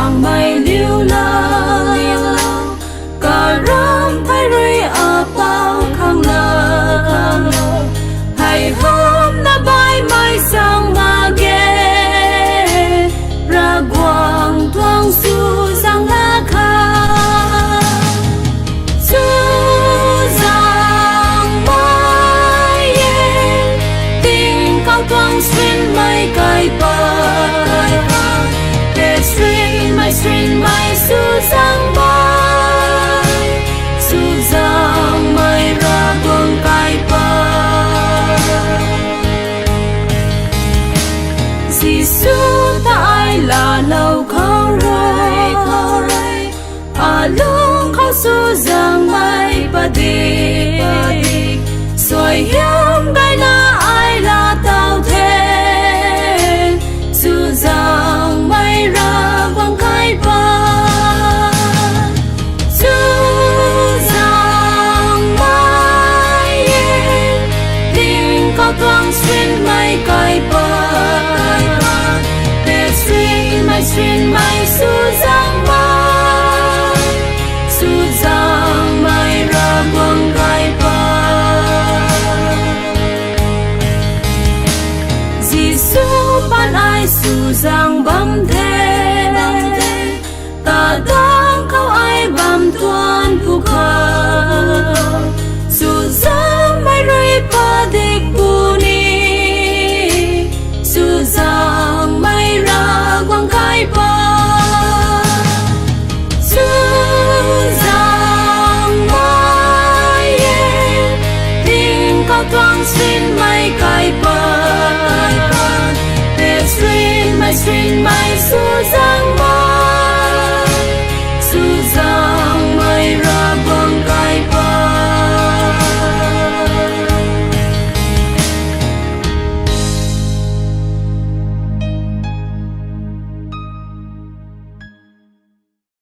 giang mây liêu lao cả rong thay rơi ở bao khang lơ hay hôm na bay mai sang ma ghé ra quang thoáng su giang la kha su giang mai tình cao thoáng xuyên mây cài String mai su giang mai ra buông cài pa Giêsu ta ai là lâu khâu rồi à lúc khâu su giang mai ba đi xoay hiếm đây là ai là tao thế su giang mai ra buông cài pa thoáng xuyên mây cài pa xuyên mây su giang mai ra buông cài pa Giêsu ban ai su giang bấm thế ta đang khâu ai bám tuan phù khờ su giang mai rơi pa địch giang mai ra quang cài pa su giang mai tình cao thoáng xuyên mây cài